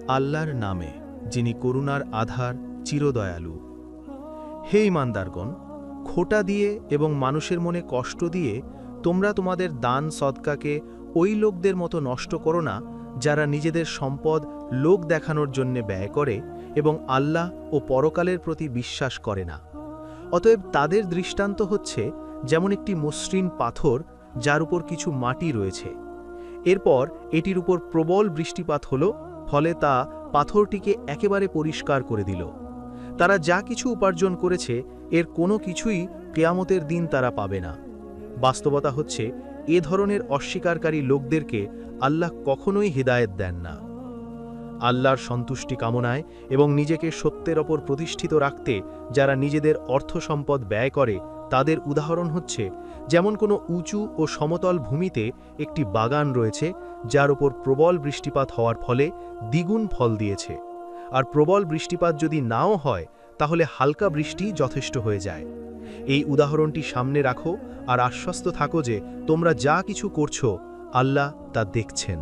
আল্লাহর নামে, যিনি করুণার আধার, চিরদয়ালু। হে ঈমানদারগণ, খোঁটা দিয়ে এবং মানুষের মনে কষ্ট দিয়ে তোমরা তোমাদের দান সদকাকে ওই লোকদের মতো নষ্ট করো না, যারা নিজেদের সম্পদ লোক দেখানোর জন্য ব্যয় করে এবং আল্লাহ ও পরকালের প্রতি বিশ্বাস করে না। অতএব তাদের দৃষ্টান্ত হচ্ছে যেমন একটি মসৃণ পাথর যার উপর কিছু মাটি রয়েছে। এরপর এটির উপর প্রবল বৃষ্টিপাত হলো, ফলে তা পাথরটিকে একেবারে পরিষ্কার করে দিল। তারা যা কিছু উপার্জন করেছে এর কোনো কিছুই কিয়ামতের দিন তারা পাবে না। বাস্তবতা হচ্ছে, এ ধরনের অস্বীকারী লোকদেরকে আল্লাহ কখনোই হিদায়েত দেন না। আল্লাহর সন্তুষ্টি কামনায় এবং নিজেকে সত্যের ওপর প্রতিষ্ঠিত রাখতে যারা নিজেদের অর্থ সম্পদ ব্যয় করে, তাদের উদাহরণ হচ্ছে যেমন কোনো উঁচু ও সমতল ভূমিতে একটি বাগান রয়েছে যার উপর প্রবল বৃষ্টিপাত হওয়ার ফলে দ্বিগুণ ফল দিয়েছে। আর প্রবল বৃষ্টিপাত যদি নাও হয়, তাহলে হালকা বৃষ্টি যথেষ্ট হয়ে যায়। এই উদাহরণটি সামনে রাখো আর আশ্বস্ত থাকো যে তোমরা যা কিছু করছো আল্লাহ তা দেখছেন।